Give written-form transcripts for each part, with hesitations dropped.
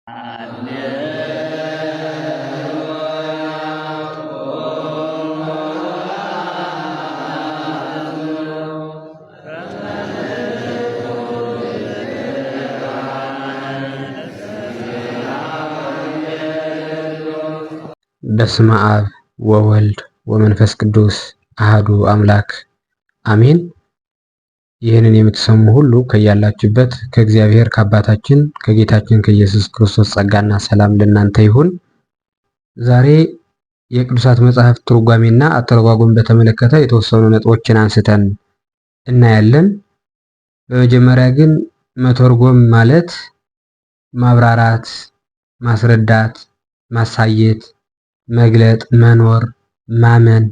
በስመ አብ ወወልድ ወመንፈስ ቅዱስ አህዱ አምላክ አሜን። ይህንን የምትሰሙ ሁሉ ከያላችሁበት ከእግዚአብሔር ከአባታችን ከጌታችን ከኢየሱስ ክርስቶስ ጸጋና ሰላም ለእናንተ ይሁን። ዛሬ የቅዱሳት መጻሕፍት ትርጓሜና አተረጓጎም በተመለከተ የተወሰኑ ነጥቦችን አንስተን እናያለን። በመጀመሪያ ግን መተርጎም ማለት ማብራራት፣ ማስረዳት፣ ማሳየት፣ መግለጥ፣ መኖር፣ ማመን፣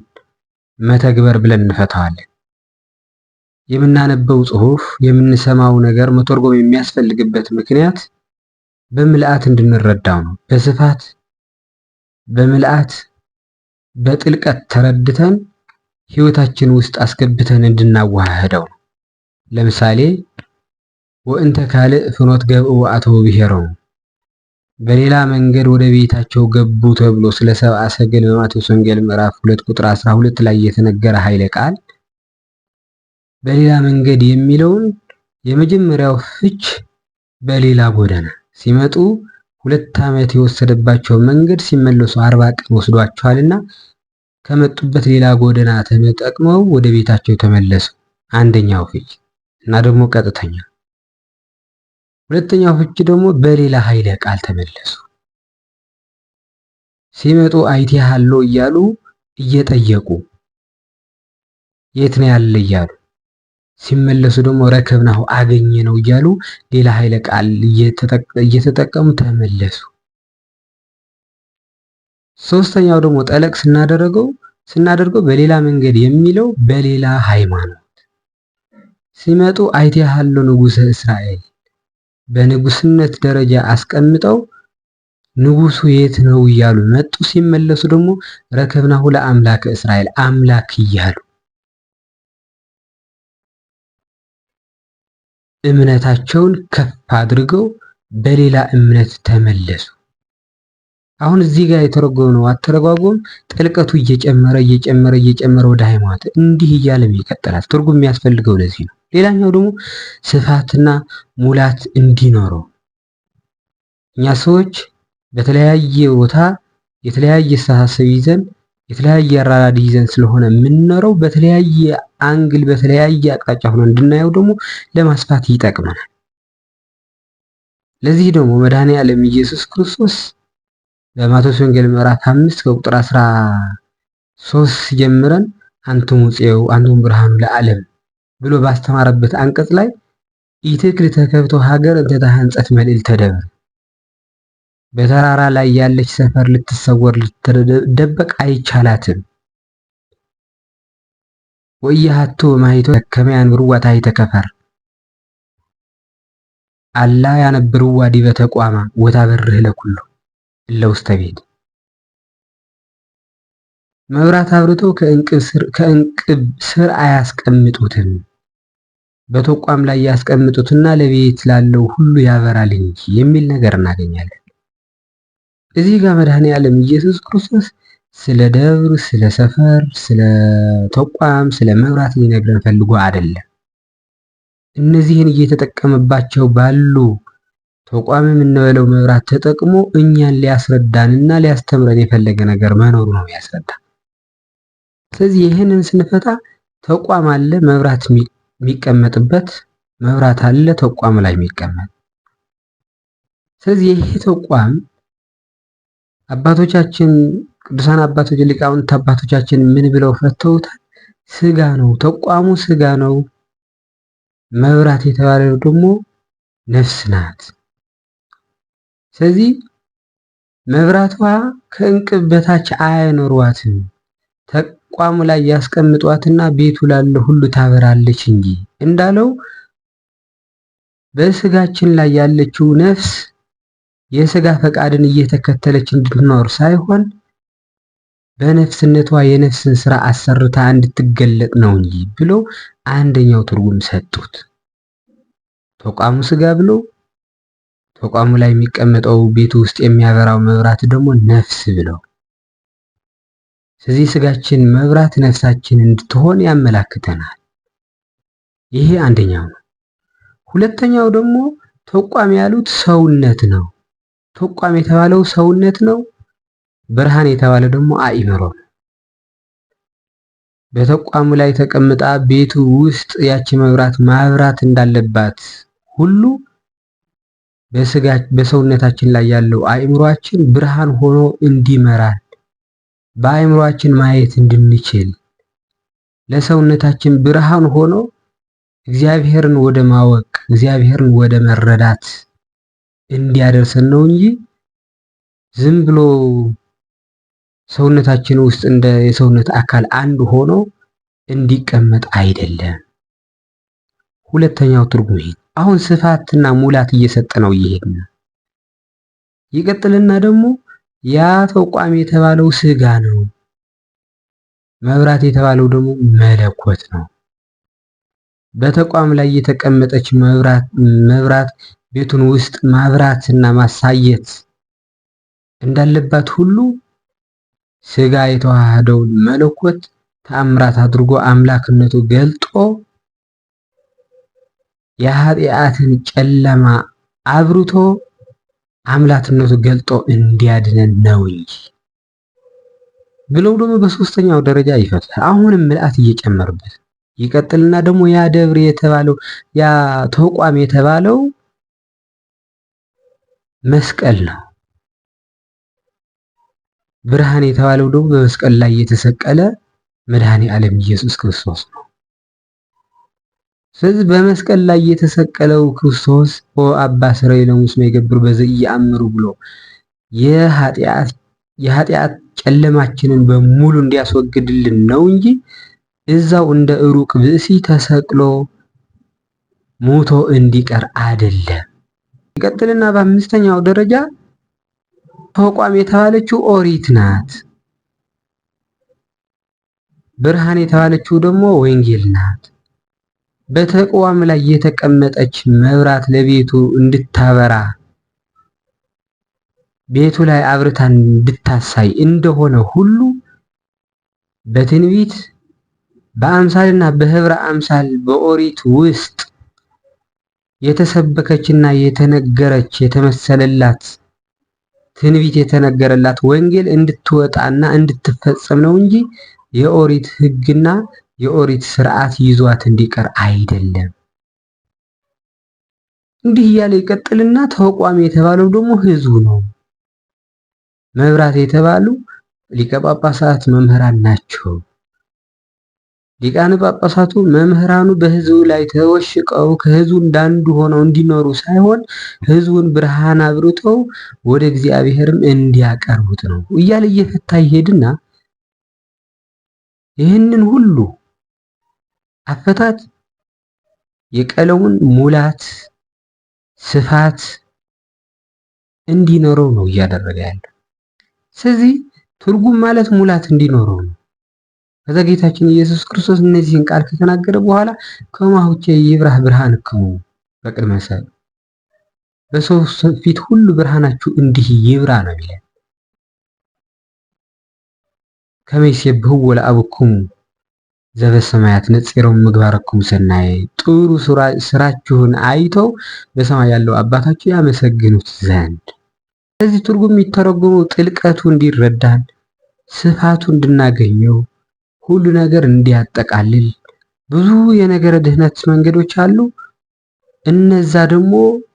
መተግበር ብለን እንፈታዋለን። የምናነበው ጽሑፍ የምንሰማው ነገር መተርጎም የሚያስፈልግበት ምክንያት በምልአት እንድንረዳው ነው። በስፋት በምልአት በጥልቀት ተረድተን ሕይወታችን ውስጥ አስገብተን እንድናዋህደው ነው። ለምሳሌ ወእንተ ካልእ ፍኖት ገብኡ አተው ብሔሮሙ፣ በሌላ መንገድ ወደ ቤታቸው ገቡ ተብሎ ስለ ሰብአ ሰገል በማቴዎስ ወንጌል ምዕራፍ 2 ቁጥር 12 ላይ የተነገረ ኃይለ ቃል በሌላ መንገድ የሚለውን የመጀመሪያው ፍች በሌላ ጎዳና ሲመጡ 2 ዓመት የወሰደባቸው መንገድ ሲመለሱ 40 ቀን ወስዷቸዋልና ከመጡበት ሌላ ጎዳና ተጠቅመው ወደ ቤታቸው ተመለሱ። አንደኛው ፍች እና ደግሞ ቀጥተኛ። ሁለተኛው ፍች ደግሞ በሌላ ኃይለ ቃል ተመለሱ። ሲመጡ አይቴሃሎ እያሉ እየጠየቁ የት ነው ያለ እያሉ ሲመለሱ ደግሞ ረከብናሁ አገኘ ነው እያሉ ሌላ ኃይለ ቃል እየተጠቀሙ ተመለሱ። ሶስተኛው ደግሞ ጠለቅ ስናደርገው በሌላ መንገድ የሚለው በሌላ ሃይማኖት ሲመጡ አይቴሃሎ ንጉሠ እስራኤል በንጉስነት ደረጃ አስቀምጠው ንጉሱ የት ነው እያሉ መጡ። ሲመለሱ ደግሞ ረከብናሁ ለአምላከ እስራኤል አምላክ እያሉ እምነታቸውን ከፍ አድርገው በሌላ እምነት ተመለሱ። አሁን እዚህ ጋር የተረጎመው አተረጓጎም ጥልቀቱ እየጨመረ ወደ ሃይማኖት እንዲህ እያለም ይቀጥላል። ትርጉም የሚያስፈልገው ለዚህ ነው። ሌላኛው ደግሞ ስፋትና ሙላት እንዲኖረው እኛ ሰዎች በተለያየ ቦታ የተለያየ አስተሳሰብ ይዘን የተለያየ አራዳድ ይዘን ስለሆነ የምንኖረው በተለያየ አንግል በተለያየ አቅጣጫ ሆኖ እንድናየው ደግሞ ለማስፋት ይጠቅመናል። ለዚህ ደግሞ መድኃኔዓለም ኢየሱስ ክርስቶስ በማቴዎስ ወንጌል ምዕራፍ 5 ከቁጥር 13 ጀምረን አንትሙ ጽየው አንቱም ብርሃኑ ለዓለም ብሎ ባስተማረበት አንቀጽ ላይ ኢትክል ተከብቶ ሀገር እንተ ተሐንጸት መልዕልተ ደብር፣ በተራራ ላይ ያለች ሰፈር ልትሰወር ልትደበቅ አይቻላትም። ወኢያሃቱ ማይቶ ከመ ያንብሩዋ ታሕተ ከፈር አላ ያነብሩዋ ዲበ ተቋማ ወታበርህ ለኩሉ እለ ውስተ ቤት። መብራት አብርተው ከእንቅብ ስር አያስቀምጡትም፣ በተቋም ላይ ያስቀምጡትና ለቤት ላለው ሁሉ ያበራል እንጂ የሚል ነገር እናገኛለን። እዚህ ጋር መድኃኔዓለም ኢየሱስ ክርስቶስ ስለ ደብር፣ ስለ ሰፈር፣ ስለ ተቋም፣ ስለ መብራት ሊነግረን ፈልጎ አይደለም። እነዚህን እየተጠቀመባቸው ባሉ ተቋም የምንበለው መብራት ተጠቅሞ እኛን ሊያስረዳንና ሊያስተምረን የፈለገ ነገር መኖሩ ነው ያስረዳ። ስለዚህ ይህንን ስንፈታ ተቋም አለ፣ መብራት የሚቀመጥበት መብራት አለ፣ ተቋም ላይ የሚቀመጥ። ስለዚህ ይሄ ተቋም አባቶቻችን ቅዱሳን አባቶች ሊቃውንት አባቶቻችን ምን ብለው ፈተውታል? ስጋ ነው። ተቋሙ ስጋ ነው። መብራት የተባለው ደግሞ ነፍስ ናት። ስለዚህ መብራቷ ከእንቅብ በታች አያኖሯትም። ተቋሙ ላይ ያስቀምጧትና ቤቱ ላለ ሁሉ ታበራለች እንጂ እንዳለው በስጋችን ላይ ያለችው ነፍስ የስጋ ፈቃድን እየተከተለች እንድትኖር ሳይሆን በነፍስነቷ የነፍስን ስራ አሰርታ እንድትገለጥ ነው እንጂ ብሎ አንደኛው ትርጉም ሰጡት። ተቋሙ ስጋ ብሎ ተቋሙ ላይ የሚቀመጠው ቤቱ ውስጥ የሚያበራው መብራት ደግሞ ነፍስ ብለው። ስለዚህ ስጋችን መብራት ነፍሳችን እንድትሆን ያመላክተናል። ይሄ አንደኛው ነው። ሁለተኛው ደግሞ ተቋም ያሉት ሰውነት ነው። ተቋም የተባለው ሰውነት ነው። ብርሃን የተባለ ደግሞ አእምሮ ነው። በተቋሙ ላይ ተቀምጣ ቤቱ ውስጥ ያቺ መብራት ማብራት እንዳለባት ሁሉ በሰውነታችን ላይ ያለው አእምሮአችን ብርሃን ሆኖ እንዲመራን በአእምሮአችን ማየት እንድንችል ለሰውነታችን ብርሃን ሆኖ እግዚአብሔርን ወደ ማወቅ እግዚአብሔርን ወደ መረዳት እንዲያደርሰን ነው እንጂ ዝም ብሎ ሰውነታችን ውስጥ እንደ የሰውነት አካል አንድ ሆኖ እንዲቀመጥ አይደለም። ሁለተኛው ትርጉም ይሄ። አሁን ስፋትና ሙላት እየሰጠ ነው ይሄን። ይቀጥልና ደግሞ ያ ተቋም የተባለው ስጋ ነው። መብራት የተባለው ደግሞ መለኮት ነው። በተቋም ላይ የተቀመጠች መብራት ቤቱን ውስጥ ማብራትና ማሳየት እንዳለባት ሁሉ ስጋ የተዋሃደውን መለኮት ተአምራት አድርጎ አምላክነቱ ገልጦ የኃጢአትን ጨለማ አብርቶ አምላክነቱ ገልጦ እንዲያድነን ነው እንጂ ብለው ደግሞ በሶስተኛው ደረጃ ይፈታል። አሁንም ምልአት እየጨመረበት ይቀጥልና ደግሞ ያ ደብር የተባለው ያ ተቋም የተባለው መስቀል ነው። ብርሃን የተባለው ደግሞ በመስቀል ላይ የተሰቀለ መድኃኔ ዓለም ኢየሱስ ክርስቶስ ነው። ስለዚህ በመስቀል ላይ የተሰቀለው ክርስቶስ ኦ አባ ስረይ ለሙስመ ይገብር በዘኢየአምሩ ብሎ የኃጢአት ጨለማችንን በሙሉ እንዲያስወግድልን ነው እንጂ እዛው እንደ ሩቅ ብእሲ ተሰቅሎ ሞቶ እንዲቀር አይደለም። ይቀጥልና በአምስተኛው ደረጃ ተቋም የተባለችው ኦሪት ናት። ብርሃን የተባለችው ደግሞ ወንጌል ናት። በተቋም ላይ የተቀመጠች መብራት ለቤቱ እንድታበራ ቤቱ ላይ አብርታ እንድታሳይ እንደሆነ ሁሉ በትንቢት በአምሳልና በህብረ አምሳል በኦሪት ውስጥ የተሰበከችና የተነገረች የተመሰለላት ትንቢት የተነገረላት ወንጌል እንድትወጣና እንድትፈጸም ነው እንጂ የኦሪት ሕግና የኦሪት ስርዓት ይዟት እንዲቀር አይደለም። እንዲህ እያለ ይቀጥልና ተቋም የተባለው ደግሞ ህዝቡ ነው። መብራት የተባሉ ሊቀ ጳጳሳት መምህራን ናቸው። ሊቃነ ጳጳሳቱ መምህራኑ በህዝቡ ላይ ተወሽቀው ከህዝቡ እንዳንዱ ሆነው እንዲኖሩ ሳይሆን ህዝቡን ብርሃን አብርተው ወደ እግዚአብሔርም እንዲያቀርቡት ነው እያለ እየፈታ ይሄድና ይህንን ሁሉ አፈታት የቀለሙን ሙላት ስፋት እንዲኖረው ነው እያደረገ ያለው። ስለዚህ ትርጉም ማለት ሙላት እንዲኖረው ነው። ከዛ ጌታችን ኢየሱስ ክርስቶስ እነዚህን ቃል ከተናገረ በኋላ ከማሁቼ ይብራህ ብርሃንክሙ በቅድመ ሰብእ በሰው ፊት ሁሉ ብርሃናችሁ እንዲህ ይብራ ነው የሚለው። ከመ ይሴብሕዎ ለአብክሙ ዘበሰማያት ነጽሮሙ ምግባረክሙ ሰናየ ጥሩ ስራችሁን አይተው በሰማይ ያለው አባታችሁ ያመሰግኑት ዘንድ። ስለዚህ ትርጉም የሚተረጎመው ጥልቀቱ እንዲረዳን ስፋቱ እንድናገኘው ሁሉ ነገር እንዲያጠቃልል ብዙ የነገረ ድህነት መንገዶች አሉ። እነዛ ደግሞ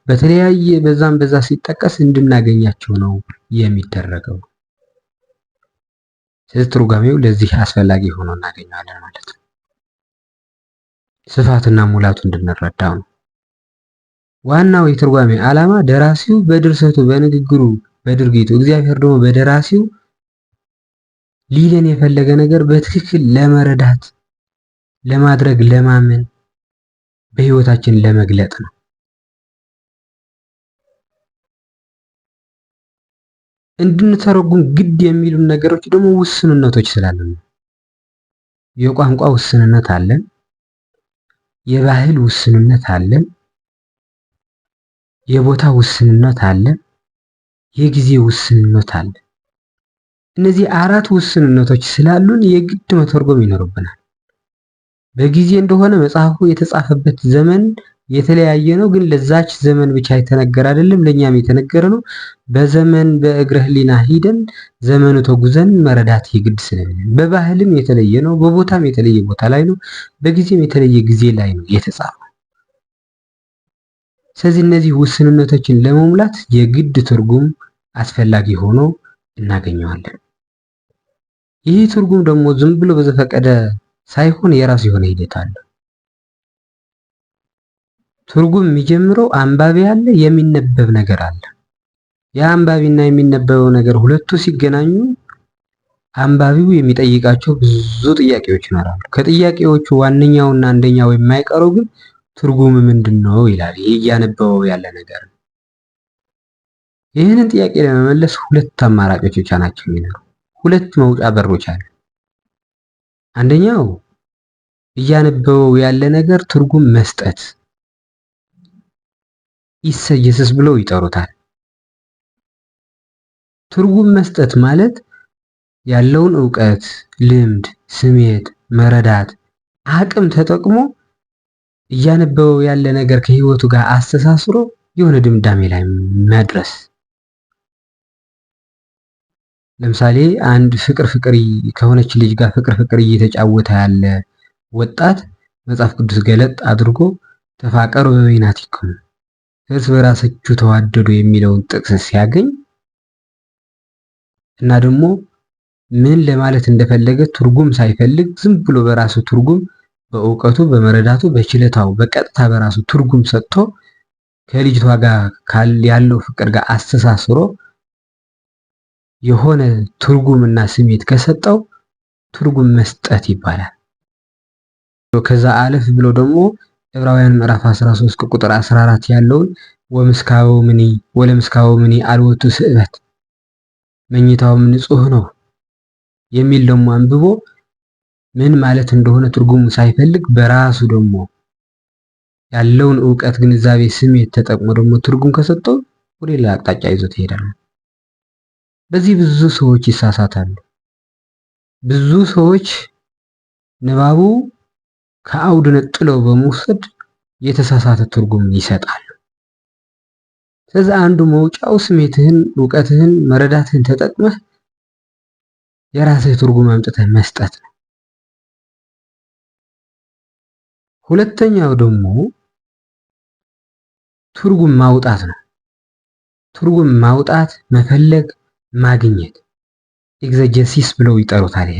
በተለያየ በዛ ሲጠቀስ እንድናገኛቸው ነው የሚደረገው። ስለዚህ ትርጓሜው ለዚህ አስፈላጊ ሆኖ እናገኘዋለን ማለት ነው። ስፋትና ሙላቱ እንድንረዳው ነው። ዋናው የትርጓሜ ዓላማ ደራሲው በድርሰቱ በንግግሩ በድርጊቱ እግዚአብሔር ደግሞ በደራሲው ሊለን የፈለገ ነገር በትክክል ለመረዳት ለማድረግ ለማመን በህይወታችን ለመግለጥ ነው። እንድንተረጉም ግድ የሚሉን ነገሮች ደግሞ ውስንነቶች ስላሉ ነው። የቋንቋ ውስንነት አለን፣ የባህል ውስንነት አለን፣ የቦታ ውስንነት አለ፣ የጊዜ ውስንነት አለ። የጊዜ ውስንነት አለ። እነዚህ አራት ውስንነቶች ስላሉን የግድ መተርጎም ይኖርብናል። በጊዜ እንደሆነ መጽሐፉ የተጻፈበት ዘመን የተለያየ ነው፣ ግን ለዛች ዘመን ብቻ የተነገረ አይደለም፣ ለኛም የተነገረ ነው። በዘመን በእግረ ህሊና ሂደን ዘመኑ ተጉዘን መረዳት የግድ ስለሚል፣ በባህልም የተለየ ነው፣ በቦታም የተለየ ቦታ ላይ ነው፣ በጊዜም የተለየ ጊዜ ላይ ነው የተጻፈው። ስለዚህ እነዚህ ውስንነቶችን ለመሙላት የግድ ትርጉም አስፈላጊ ሆኖ እናገኘዋለን። ይህ ትርጉም ደግሞ ዝም ብሎ በዘፈቀደ ሳይሆን የራሱ የሆነ ሂደት አለው። ትርጉም የሚጀምረው አንባቢ አለ፣ የሚነበብ ነገር አለ። የአንባቢና የሚነበበው ነገር ሁለቱ ሲገናኙ አንባቢው የሚጠይቃቸው ብዙ ጥያቄዎች ይኖራሉ። ከጥያቄዎቹ ዋነኛውና አንደኛው የማይቀረው ግን ትርጉም ምንድነው ይላል። ይሄ እያነበበው ያለ ነገር ነው። ይህንን ጥያቄ ለመመለስ ሁለት አማራጮች ብቻ ናቸው የሚኖሩ፣ ሁለት መውጫ በሮች አሉ። አንደኛው እያነበበው ያለ ነገር ትርጉም መስጠት፣ ኢሰየስስ ብለው ይጠሩታል። ትርጉም መስጠት ማለት ያለውን ዕውቀት፣ ልምድ፣ ስሜት፣ መረዳት፣ አቅም ተጠቅሞ እያነበበው ያለ ነገር ከህይወቱ ጋር አስተሳስሮ የሆነ ድምዳሜ ላይ መድረስ። ለምሳሌ አንድ ፍቅር ከሆነች ልጅ ጋር ፍቅር እየተጫወተ ያለ ወጣት መጽሐፍ ቅዱስ ገለጥ አድርጎ ተፋቀሩ በበይናቲክሙ እርስ በራሳችሁ ተዋደዱ የሚለውን ጥቅስ ሲያገኝ እና ደግሞ ምን ለማለት እንደፈለገ ትርጉም ሳይፈልግ ዝም ብሎ በራሱ ትርጉም በእውቀቱ፣ በመረዳቱ፣ በችለታው በቀጥታ በራሱ ትርጉም ሰጥቶ ከልጅቷ ጋር ያለው ፍቅር ጋር አስተሳስሮ የሆነ ትርጉምና ስሜት ከሰጠው ትርጉም መስጠት ይባላል። ከዛ አለፍ ብሎ ደግሞ ዕብራውያን ምዕራፍ 13 ቁጥር 14 ያለውን ወለምስካው ምኒ አልወቱ ስዕበት መኝታውም ንጹህ ነው የሚል ደግሞ አንብቦ ምን ማለት እንደሆነ ትርጉሙ ሳይፈልግ በራሱ ደግሞ ያለውን ዕውቀት፣ ግንዛቤ፣ ስሜት ተጠቅሞ ደግሞ ትርጉም ከሰጠው ወደ ሌላ አቅጣጫ ይዞት ይሄዳል። በዚህ ብዙ ሰዎች ይሳሳታሉ። ብዙ ሰዎች ንባቡ ከአውድ ነጥለው በመውሰድ የተሳሳተ ትርጉም ይሰጣሉ። ስለዚህ አንዱ መውጫው ስሜትህን፣ ዕውቀትህን፣ መረዳትህን ተጠቅመህ የራስህ ትርጉም አምጥተህ መስጠት ነው። ሁለተኛው ደግሞ ትርጉም ማውጣት ነው። ትርጉም ማውጣት፣ መፈለግ፣ ማግኘት ኤግዘጀሲስ ብለው ይጠሩታል።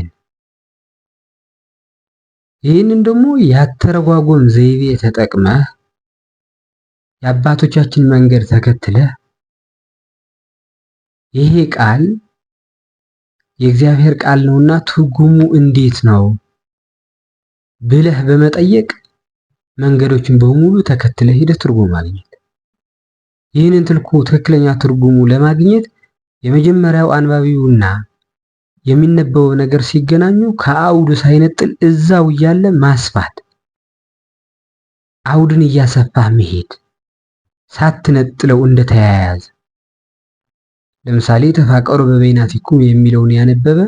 ይህንን ደግሞ ያተረጓጎም ዘይቤ ተጠቅመህ የአባቶቻችን መንገድ ተከትለህ ይሄ ቃል የእግዚአብሔር ቃል ነውና ትርጉሙ እንዴት ነው ብለህ በመጠየቅ መንገዶችን በሙሉ ተከትለህ ሄደህ ትርጉም ማግኘት። ይህንን ትክክለኛ ትርጉሙ ለማግኘት የመጀመሪያው አንባቢውና የሚነበበው ነገር ሲገናኙ ከአውዱ ሳይነጥል እዛው እያለ ማስፋት፣ አውድን እያሰፋህ መሄድ ሳትነጥለው እንደተያያዘ። ለምሳሌ ተፋቀሩ በበይናቲክሙ የሚለውን ያነበበ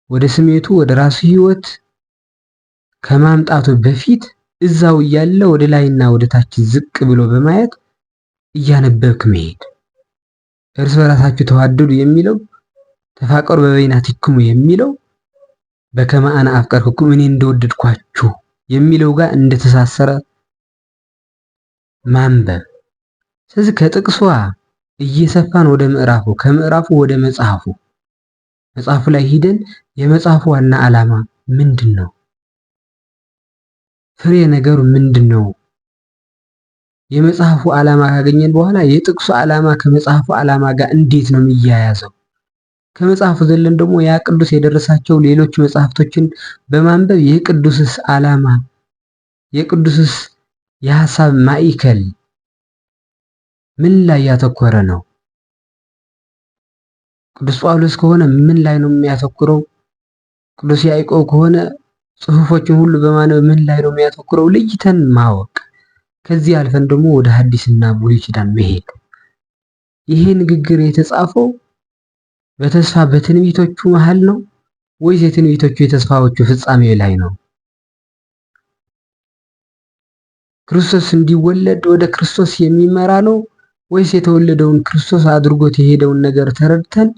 ወደ ስሜቱ ወደ ራሱ ህይወት ከማምጣቱ በፊት እዛው እያለ ወደ ላይና ወደ ታች ዝቅ ብሎ በማየት እያነበብክ መሄድ። እርስ በራሳችሁ ተዋደዱ የሚለው ተፋቀሩ በበይናቲክሙ የሚለው በከመ አነ አፍቀርክሙ እኔ እንደወደድኳችሁ የሚለው ጋር እንደተሳሰረ ማንበብ። ስለዚህ ከጥቅሷ እየሰፋን ወደ ምዕራፉ፣ ከምዕራፉ ወደ መጽሐፉ ላይ ሂደን የመጽሐፉ ዋና ዓላማ ምንድን ነው? ፍሬ ነገሩ ምንድን ነው? የመጽሐፉ ዓላማ ካገኘን በኋላ የጥቅሱ ዓላማ ከመጽሐፉ ዓላማ ጋር እንዴት ነው የሚያያዘው? ከመጽሐፉ ዘለን ደግሞ ያ ቅዱስ የደረሳቸው ሌሎች መጽሐፍቶችን በማንበብ የቅዱስስ ዓላማ፣ የቅዱስስ የሐሳብ ማዕከል ምን ላይ ያተኮረ ነው? ቅዱስ ጳውሎስ ከሆነ ምን ላይ ነው የሚያተኩረው? ቅዱስ ያዕቆብ ከሆነ ጽሑፎችን ሁሉ በማንበብ ምን ላይ ነው የሚያተኩረው? ለይተን ማወቅ ከዚህ አልፈን ደግሞ ወደ ሐዲስና ብሉይ ኪዳን መሄድ። ይሄ ንግግር የተጻፈው በተስፋ በትንቢቶቹ መሃል ነው ወይስ የትንቢቶቹ የተስፋዎቹ ፍጻሜ ላይ ነው? ክርስቶስ እንዲወለድ ወደ ክርስቶስ የሚመራ ነው ወይስ የተወለደውን ክርስቶስ አድርጎት የሄደውን ነገር ተረድተን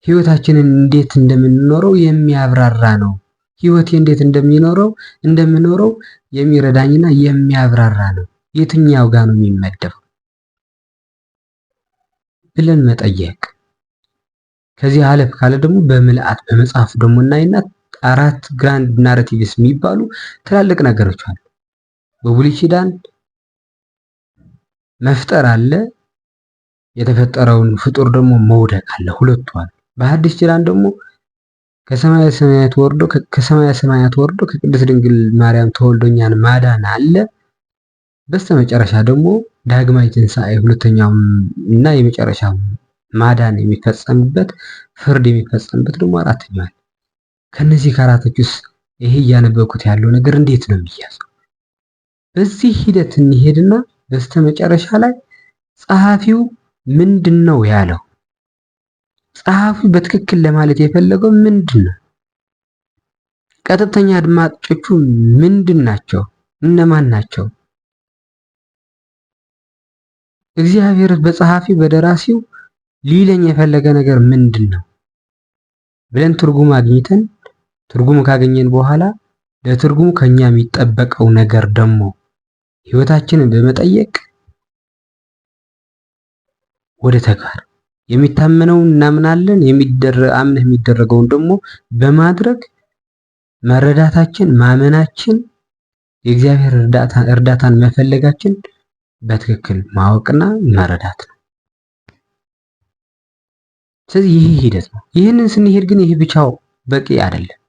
ህይወታችንን እንዴት እንደምንኖረው የሚያብራራ ነው? ህይወቴ እንዴት እንደምኖረው የሚረዳኝና የሚያብራራ ነው። የትኛው ጋር ነው የሚመደበው ብለን መጠየቅ። ከዚህ አለፍ ካለ ደግሞ በምልአት በመጽሐፍ ደግሞ እናይና 4 ግራንድ ናሬቲቭስ የሚባሉ ትላልቅ ነገሮች አሉ። በብሉይ ኪዳን መፍጠር አለ፣ የተፈጠረውን ፍጡር ደግሞ መውደቅ አለ። ሁለቱ አሉ። በሐዲስ ኪዳን ደግሞ ከሰማየ ሰማያት ወርዶ ከቅድስት ድንግል ማርያም ተወልዶኛን ማዳን አለ። በስተመጨረሻ ደግሞ ዳግማይ ትንሣኤ ሁለተኛው እና የመጨረሻው ማዳን የሚፈጸምበት ፍርድ የሚፈጸምበት ደግሞ አራተኛው አለ። ከነዚህ ከአራቶች ውስጥ ይሄ እያነበብኩት ያለው ነገር እንዴት ነው የሚያዘው? በዚህ ሂደት እንሄድና በስተመጨረሻ ላይ ጸሐፊው ምንድነው ያለው? ጸሐፊው በትክክል ለማለት የፈለገው ምንድነው? ቀጥተኛ አድማጮቹ ምንድናቸው? እነማን ናቸው? እግዚአብሔር በጸሐፊ በደራሲው ሊለኝ የፈለገ ነገር ምንድነው ብለን ትርጉም አግኝተን ትርጉም ካገኘን በኋላ ለትርጉሙ ከኛ የሚጠበቀው ነገር ደግሞ ህይወታችንን በመጠየቅ ወደ ተግባር የሚታመነውን እናምናለን፣ አምነህ የሚደረገውን ደግሞ በማድረግ መረዳታችን ማመናችን የእግዚአብሔር እርዳታን መፈለጋችን በትክክል ማወቅና መረዳት ነው። ስለዚህ ይሄ ሂደት ነው። ይህንን ስንሄድ ግን ይሄ ብቻው በቂ አይደለም።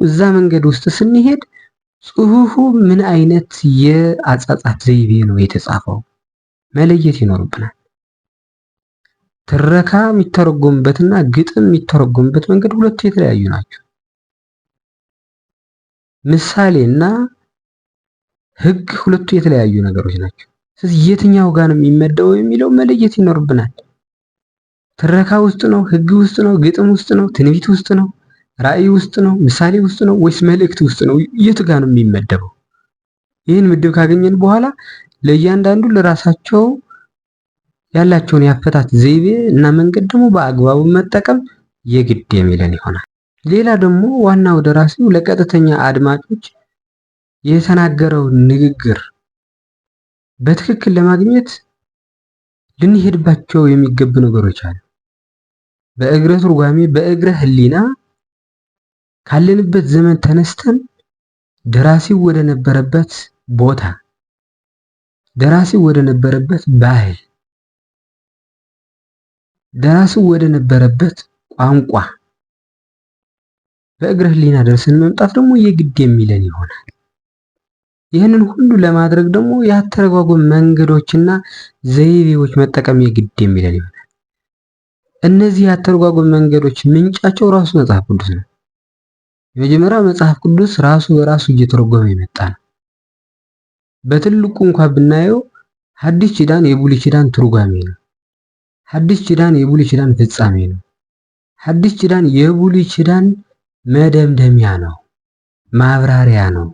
እዛ መንገድ ውስጥ ስንሄድ ጽሁፉ ምን አይነት የአጻጻፍ ዘይቤ ነው የተጻፈው መለየት ይኖርብናል። ትረካ የሚተረጎምበትና ግጥም የሚተረጎምበት መንገድ ሁለቱ የተለያዩ ናቸው። ምሳሌና ህግ ሁለቱ የተለያዩ ነገሮች ናቸው። ስለዚህ የትኛው ጋር ነው የሚመደበው የሚለው መለየት ይኖርብናል። ትረካ ውስጥ ነው፣ ህግ ውስጥ ነው፣ ግጥም ውስጥ ነው፣ ትንቢት ውስጥ ነው፣ ራእይ ውስጥ ነው፣ ምሳሌ ውስጥ ነው ወይስ መልእክት ውስጥ ነው? የቱ ጋር ነው የሚመደበው? ይህን ምድብ ካገኘን በኋላ ለእያንዳንዱ ለራሳቸው ያላቸውን ያፈታት ዘይቤ እና መንገድ ደግሞ በአግባቡ መጠቀም የግድ የሚለን ይሆናል። ሌላ ደግሞ ዋናው ደራሲው ለቀጥተኛ አድማጮች የተናገረውን ንግግር በትክክል ለማግኘት ልንሄድባቸው የሚገቡ ነገሮች አሉ። በእግረ ትርጓሜ በእግረ ህሊና ካለንበት ዘመን ተነስተን ደራሲው ወደ ነበረበት ቦታ፣ ደራሲው ወደ ነበረበት ባህል፣ ደራሲው ወደ ነበረበት ቋንቋ በእግረ ህሊና ደርሰን መምጣት ደግሞ የግድ የሚለን ይሆናል። ይህንን ሁሉ ለማድረግ ደግሞ የአተረጓጎም መንገዶችና ዘይቤዎች መጠቀም የግድ የሚለን ይሆናል። እነዚህ የአተረጓጎም መንገዶች ምንጫቸው ራሱ መጽሐፍ ቅዱስ ነው። የመጀመሪያው መጽሐፍ ቅዱስ ራሱ በራሱ እየተረጎመ የመጣ ነው። በትልቁ እንኳን ብናየው ሐዲስ ኪዳን የብሉይ ኪዳን ትርጓሜ ነው። ሐዲስ ኪዳን የብሉይ ኪዳን ፍጻሜ ነው። ሐዲስ ኪዳን የብሉይ ኪዳን መደምደሚያ ነው፣ ማብራሪያ ነው።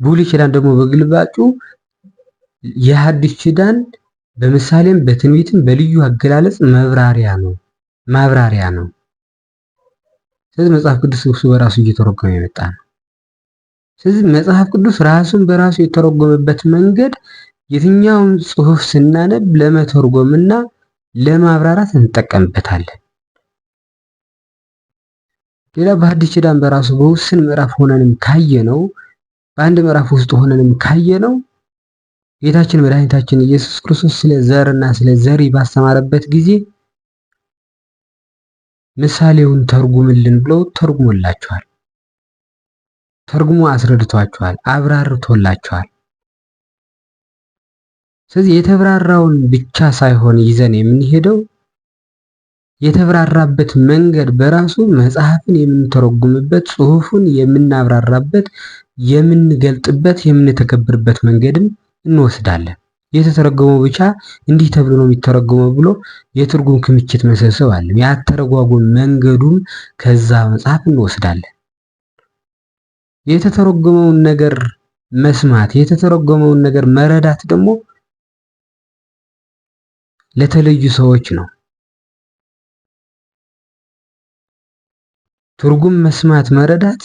ብሉይ ኪዳን ደግሞ በግልባጩ የሐዲስ ኪዳን በምሳሌም በትንቢትም በልዩ አገላለጽ ማብራሪያ ነው። ስለዚህ መጽሐፍ ቅዱስ እሱ በራሱ እየተረጎመ የመጣ ነው። ስለዚህ መጽሐፍ ቅዱስ ራሱን በራሱ የተረጎመበት መንገድ የትኛውን ጽሑፍ ስናነብ ለመተርጎምና ለማብራራት እንጠቀምበታለን። ሌላ በሐዲስ ኪዳን በራሱ በውስን ምዕራፍ ሆነንም ካየነው በአንድ ምዕራፍ ውስጥ ሆነንም ካየነው ጌታችን መድኃኒታችን ኢየሱስ ክርስቶስ ስለ ዘርና ስለ ዘሪ ባስተማረበት ጊዜ ምሳሌውን ተርጉምልን ብለው ተርጉሞላቸዋል። ተርጉሞ አስረድቷቸዋል፣ አብራርቶላቸዋል። ስለዚህ የተብራራውን ብቻ ሳይሆን ይዘን የምንሄደው የተብራራበት መንገድ በራሱ መጽሐፍን የምንተረጉምበት፣ ጽሑፉን የምናብራራበት፣ የምንገልጥበት፣ የምንተገብርበት መንገድም እንወስዳለን። የተተረጎመው ብቻ እንዲህ ተብሎ ነው የሚተረጎመው ብሎ የትርጉም ክምችት መሰብሰብ አለ። ያተረጓጎም መንገዱም ከዛ መጽሐፍ እንወስዳለን። የተተረጎመውን ነገር መስማት፣ የተተረጎመውን ነገር መረዳት ደግሞ ለተለዩ ሰዎች ነው። ትርጉም መስማት፣ መረዳት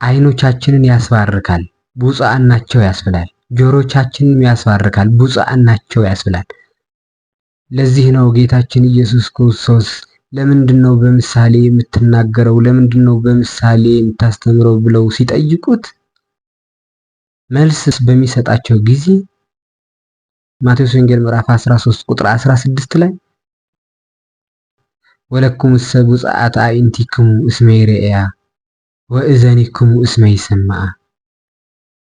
አይኖቻችንን ያስባርካል፣ ብፁዓን ናቸው ያስብላል። ጆሮቻችንን ያስባርካል፣ ብፁዓን ናቸው ያስብላል። ለዚህ ነው ጌታችን ኢየሱስ ክርስቶስ ለምንድነው በምሳሌ የምትናገረው? ለምንድነው በምሳሌ የምታስተምረው? ብለው ሲጠይቁት መልስ በሚሰጣቸው ጊዜ ማቴዎስ ወንጌል ምዕራፍ 13 ቁጥር 16 ላይ ወለኩምሰ ብፁዓት አዕይንቲክሙ እስመ ይሬእያ ወእዘኒክሙ እስመ ይሰምዓ፣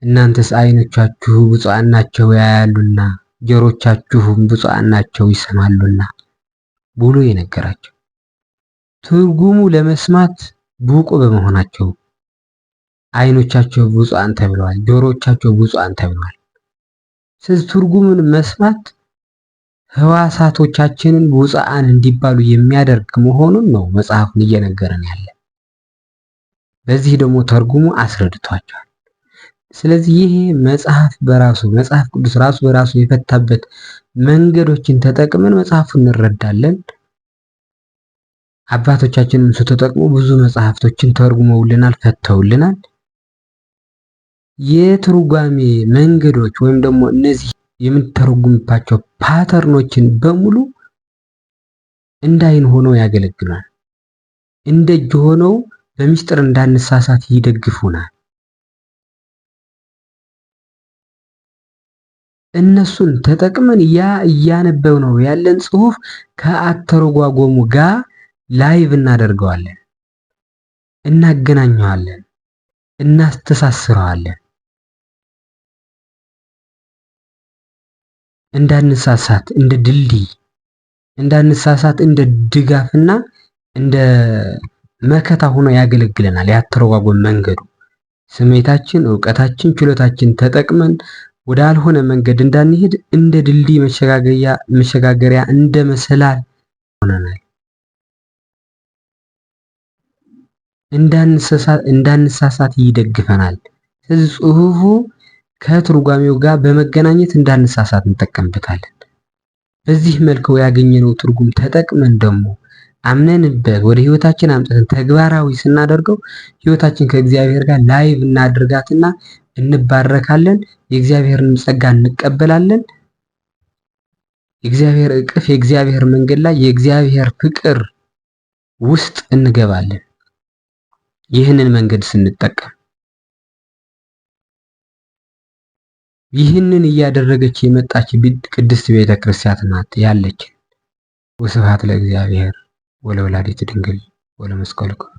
እናንተስ አይኖቻችሁ ብፁዓን ናቸው ያያሉና ጆሮቻችሁም ብፁዓን ናቸው ይሰማሉና ብሎ የነገራቸው ትርጉሙ ለመስማት ብቁ በመሆናቸው አይኖቻቸው ብፁዓን ተብለዋል፣ ጆሮቻቸው ብፁዓን ተብለዋል። ስለዚህ ትርጉምን መስማት ህዋሳቶቻችንን ብፁዓን እንዲባሉ የሚያደርግ መሆኑን ነው መጽሐፉን እየነገረን ያለ። በዚህ ደግሞ ተርጉሙ አስረድቷቸዋል። ስለዚህ ይሄ መጽሐፍ ቅዱስ ራሱ በራሱ የፈታበት መንገዶችን ተጠቅመን መጽሐፉን እንረዳለን። አባቶቻችንም እሱ ተጠቅሞ ብዙ መጽሐፍቶችን ተርጉመውልናል፣ ፈተውልናል። የትርጓሜ መንገዶች ወይም ደግሞ እነዚህ የምንተረጉምባቸው ፓተርኖችን በሙሉ እንዳይን ሆነው ያገለግሉናል። እንደ እጅ ሆነው በሚስጥር እንዳንሳሳት ይደግፉናል። እነሱን ተጠቅመን ያ እያነበብነው ያለን ጽሑፍ ከአተረጓጎሙ ጋር ላይቭ እናደርገዋለን፣ እናገናኘዋለን፣ እናስተሳስረዋለን። እንዳንሳሳት እንደ ድልድይ፣ እንዳንሳሳት እንደ ድጋፍና እንደ መከታ ሆኖ ያገለግለናል። ያተረጓጎም መንገዱ ስሜታችን፣ ዕውቀታችን፣ ችሎታችን ተጠቅመን ወዳልሆነ መንገድ እንዳንሄድ እንደ ድልድይ መሸጋገሪያ እንደ መሰላል ሆነናል። እንዳንሳሳት ይደግፈናል። ስለዚህ ጽሑፉ ከትርጓሜው ጋር በመገናኘት እንዳንሳሳት እንጠቀምበታለን። በዚህ መልኩ ያገኘነው ትርጉም ተጠቅመን ደግሞ አምነንበት ወደ ህይወታችን አምጥተን ተግባራዊ ስናደርገው ህይወታችን ከእግዚአብሔር ጋር ላይቭ እናድርጋትና እንባረካለን። የእግዚአብሔርን ጸጋ እንቀበላለን። የእግዚአብሔር እቅፍ፣ የእግዚአብሔር መንገድ ላይ የእግዚአብሔር ፍቅር ውስጥ እንገባለን። ይህንን መንገድ ስንጠቀም ይህንን እያደረገች የመጣች ቅድስት ቤተክርስቲያን ናት ያለችን። ወስብሐት ለእግዚአብሔር ወለወላዲቱ ድንግል ወለመስቀሉ ክቡር።